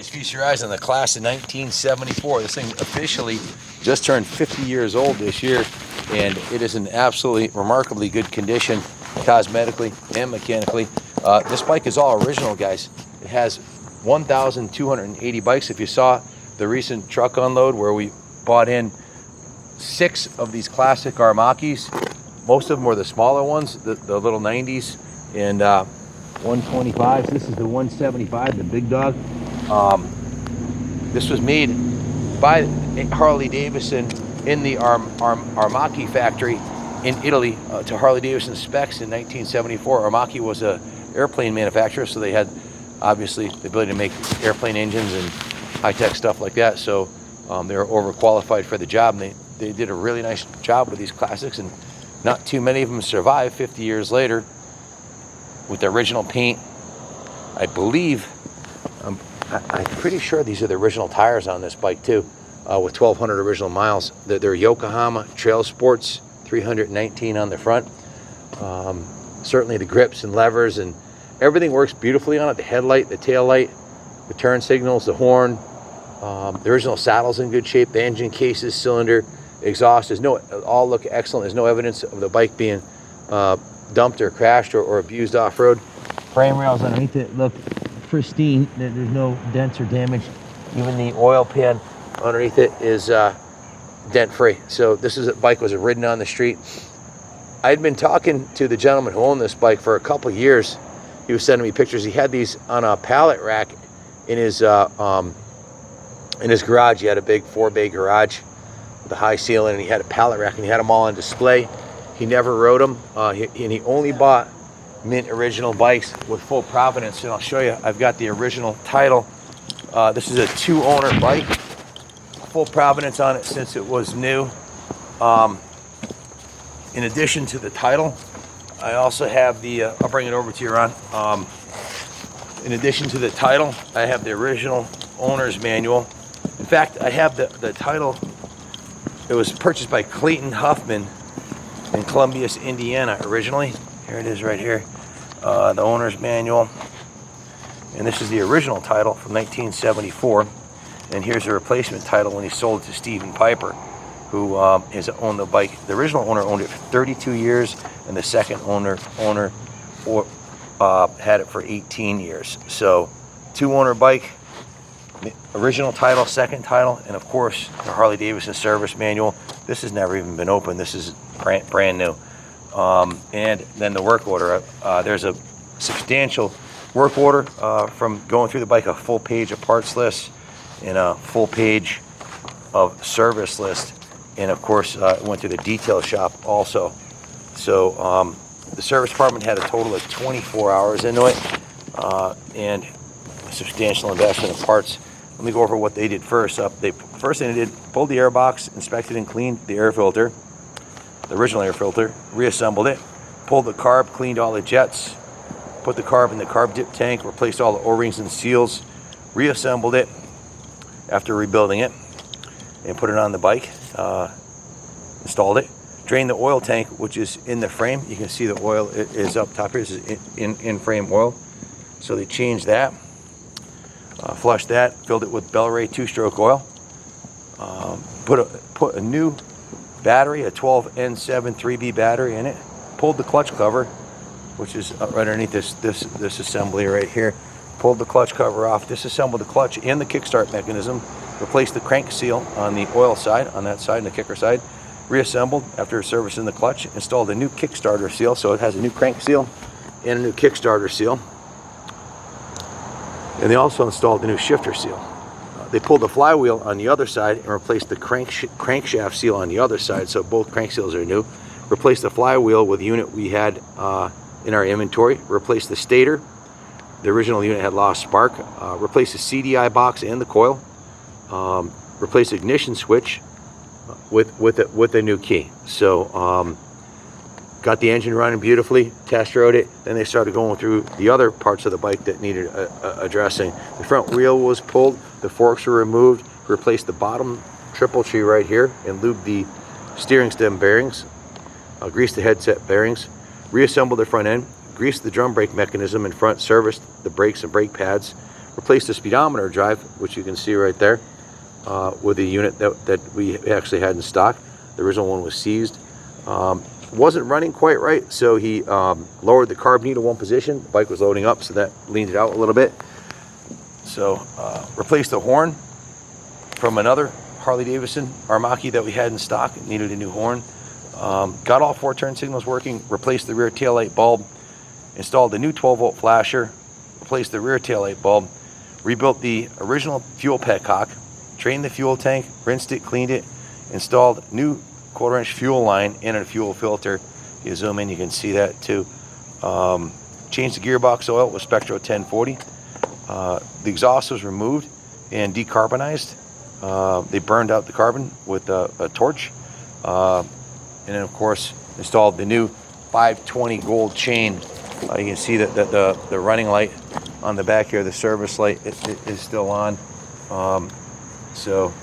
Feast your eyes on the class of 1974. This thing officially just turned 50 years old this year, and it is in absolutely remarkably good condition, cosmetically and mechanically. This bike is all original, guys. It has 1,280 bikes. If you saw the recent truck unload where we bought in 6 of these classic Armakis, most of them were the smaller ones, the little 90s and 125s. This is the 175, the big dog. This was made by Harley Davidson in the Armaki factory in Italy to Harley Davidson specs in 1974. Armaki was a airplane manufacturer, so they had obviously the ability to make airplane engines and high-tech stuff like that. So they were overqualified for the job, and they did a really nice job with these classics, and not too many of them survive 50 years later with the original paint. I believe, I'm pretty sure these are the original tires on this bike too, with 1,200 original miles. They're Yokohama Trail Sports 319 on the front. Certainly the grips and levers and everything works beautifully on it. The headlight, the tail light, the turn signals, the horn, the original saddle's in good shape. The engine cases, cylinder, exhaust, all look excellent. There's no evidence of the bike being dumped or crashed or abused off-road. Frame rails underneath it look pristine. There's no dents or damage. Even the oil pan underneath it is dent-free. So this is a bike was ridden on the street. I'd been talking to the gentleman who owned this bike for a couple of years. He was sending me pictures. He had these on a pallet rack in his garage. He had a big 4-bay garage with a high ceiling, and he had a pallet rack, and he had them all on display. He never rode them, and he only bought mint original bikes with full provenance. And I'll show you, I've got the original title. This is a 2-owner bike, full provenance on it since it was new. In addition to the title, I also have the I'll bring it over to you, Ron. In addition to the title, I have the original owner's manual. In fact, I have the title. It was purchased by Clayton Huffman in Columbia, Indiana originally. Here it is right here, the owner's manual. And this is the original title from 1974. And here's the replacement title when he sold it to Stephen Piper, who has owned the bike. The original owner owned it for 32 years, and the second owner had it for 18 years. So 2-owner bike, original title, second title, and of course the Harley Davidson service manual. This has never even been opened. This is brand new. And then the work order. There's a substantial work order from going through the bike, a full page of parts list and a full page of service list. And of course, it went through the detail shop also. So the service department had a total of 24 hours into it, and a substantial investment of parts. Let me go over what they did first. First thing they did, pulled the air box, inspected and cleaned the air filter, the original air filter, reassembled it, pulled the carb, cleaned all the jets, put the carb in the carb dip tank, replaced all the O-rings and seals, reassembled it after rebuilding it, and put it on the bike, installed it, drained the oil tank, which is in the frame. You can see the oil is up top here. This is in-frame oil. So they changed that, flushed that, filled it with Bel-Ray 2-stroke oil, put a new battery, a 12N7 3B battery in it, pulled the clutch cover, which is right underneath this assembly right here, pulled the clutch cover off, disassembled the clutch and the kickstart mechanism, replaced the crank seal on the oil side, on that side and the kicker side, reassembled after servicing the clutch, installed a new Kickstarter seal, so it has a new crank seal and a new Kickstarter seal. And they also installed a new shifter seal. They pulled the flywheel on the other side and replaced the crankshaft seal on the other side, so both crank seals are new. Replaced the flywheel with the unit we had in our inventory. Replaced the stator. The original unit had lost spark. Replaced the CDI box and the coil. Replaced the ignition switch with a new key. So got the engine running beautifully, test rode it. Then they started going through the other parts of the bike that needed addressing. The front wheel was pulled, the forks were removed, replaced the bottom triple tree right here, and lubed the steering stem bearings, greased the headset bearings, reassembled the front end, greased the drum brake mechanism in front, serviced the brakes and brake pads, replaced the speedometer drive, which you can see right there, with the unit that we actually had in stock. The original one was seized. Wasn't running quite right, so he lowered the carb knee to one position. The bike was loading up, so that leaned it out a little bit. So replaced the horn from another Harley Davidson Aramaki that we had in stock. It needed a new horn. Got all 4 turn signals working, replaced the rear taillight bulb, installed a new 12-volt flasher, replaced the rear taillight bulb, rebuilt the original fuel petcock, drained the fuel tank, rinsed it, cleaned it, installed new 1/4-inch fuel line and a fuel filter. You zoom in, you can see that too. Changed the gearbox oil with Spectro 1040. The exhaust was removed and decarbonized. They burned out the carbon with a torch. And then of course installed the new 520 gold chain. You can see that the running light on the back here, the service light, is still on. So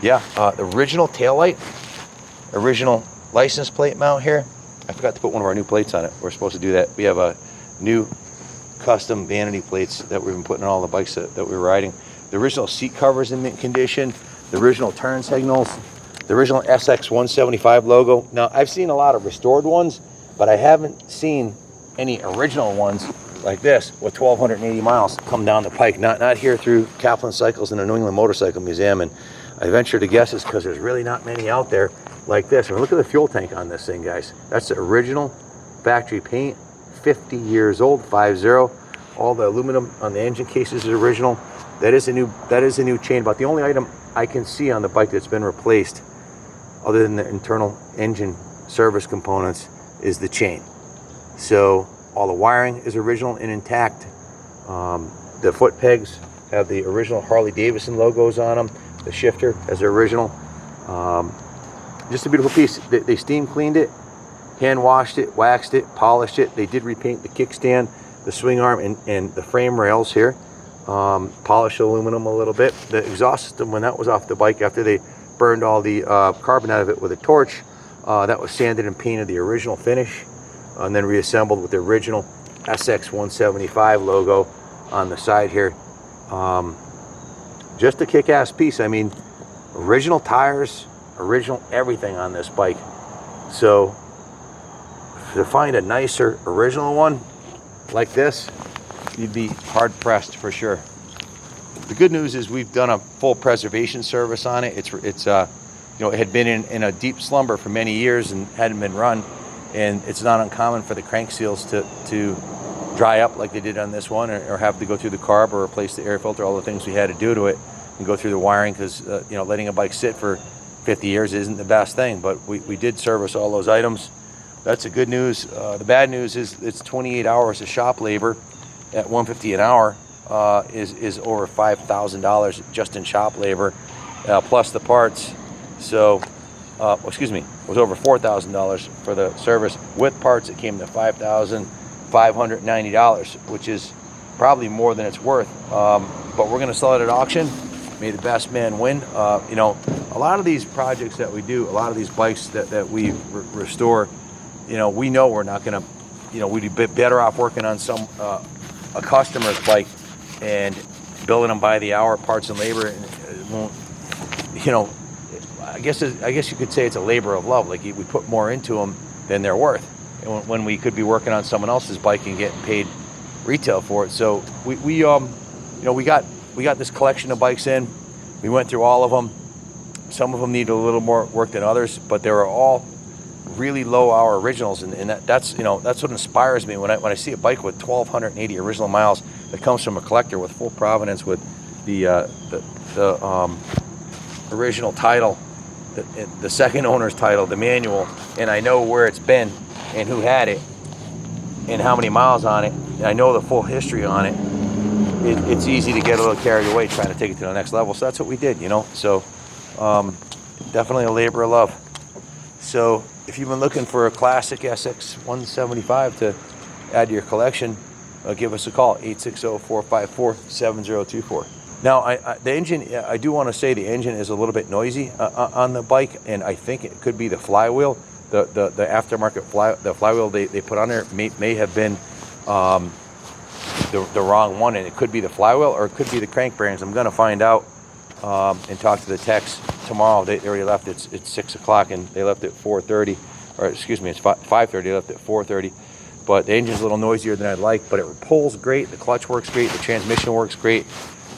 yeah, the original tail light, original license plate mount here. I forgot to put one of our new plates on it. We're supposed to do that. We have a new custom vanity plates that we've been putting on all the bikes that we're riding. The original seat covers in mint condition, the original turn signals, the original SX175 logo. Now, I've seen a lot of restored ones, but I haven't seen any original ones like this with 1,280 miles come down the pike. Not here through Kaplan Cycles in the New England Motorcycle Museum. And I venture to guess it's because there's really not many out there like this. I mean, look at the fuel tank on this thing, guys. That's the original factory paint, 50 years old, 50. All the aluminum on the engine cases is original. That is a new chain. About the only item I can see on the bike that's been replaced, other than the internal engine service components, is the chain. So all the wiring is original and intact. The foot pegs have the original Harley Davidson logos on them. The shifter is original. Just a beautiful piece. They steam cleaned it, hand washed it, waxed it, polished it. They did repaint the kickstand, the swing arm, and the frame rails here. Polished the aluminum a little bit. The exhaust system, when that was off the bike, after they burned all the carbon out of it with a torch, that was sanded and painted the original finish, and then reassembled with the original SX175 logo on the side here. Just a kick-ass piece. I mean, original tires, original everything on this bike. So to find a nicer original one like this, you'd be hard-pressed for sure. The good news is we've done a full preservation service on it. It's you know, it had been in a deep slumber for many years and hadn't been run, and it's not uncommon for the crank seals to dry up like they did on this one, or have to go through the carb or replace the air filter, all the things we had to do to it, and go through the wiring, because you know, letting a bike sit for 50 years isn't the best thing. But we did service all those items. That's the good news. The bad news is it's 28 hours of shop labor at $150 an hour is over $5,000 just in shop labor, plus the parts. So, excuse me, it was over $4,000 for the service. With parts, it came to $5,590, which is probably more than it's worth. But we're going to sell it at auction. May the best man win. You know, a lot of these projects that we do, a lot of these bikes that we restore, you know we're not going to, you know, we'd be better off working on some a customer's bike and billing them by the hour, parts and labor, and it won't, you know, I guess you could say it's a labor of love. Like we put more into them than they're worth, and when we could be working on someone else's bike and getting paid retail for it. So we got this collection of bikes in. We went through all of them. Some of them needed a little more work than others, but they were all really low hour originals, and that's what inspires me when I see a bike with 1,280 original miles that comes from a collector with full provenance, with the original title, the second owner's title, the manual, and I know where it's been and who had it and how many miles on it, and I know the full history on it. It's easy to get a little carried away trying to take it to the next level. So that's what we did, So definitely a labor of love. So if you've been looking for a classic SX175 to add to your collection, give us a call, 860-454-7024. Now, the engine, I do want to say the engine is a little bit noisy on the bike, and I think it could be the flywheel. The aftermarket flywheel they put on there may have been the wrong one, and it could be the flywheel or it could be the crank bearings. I'm going to find out and talk to the techs tomorrow. They already left. It's 6 o'clock, and they left at 4:30, or excuse me, it's 5:30. They left at 4:30. But the engine's a little noisier than I'd like, but it pulls great. The clutch works great. The transmission works great.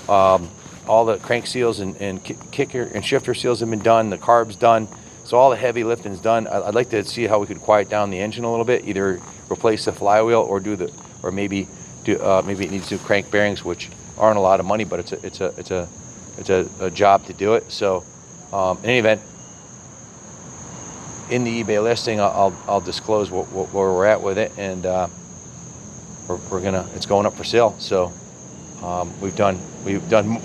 All the crank seals and kicker and shifter seals have been done. The carb's done. So all the heavy lifting's done. I'd like to see how we could quiet down the engine a little bit. Either replace the flywheel or maybe it needs to do crank bearings, which aren't a lot of money, but it's a job to do it. So in any event, in the eBay listing, I'll disclose where we're at with it, and it's going up for sale. So we've done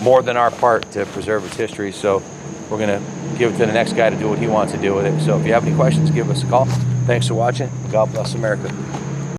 more than our part to preserve its history. So we're gonna give it to the next guy to do what he wants to do with it. So if you have any questions, give us a call. Thanks for watching. God bless America.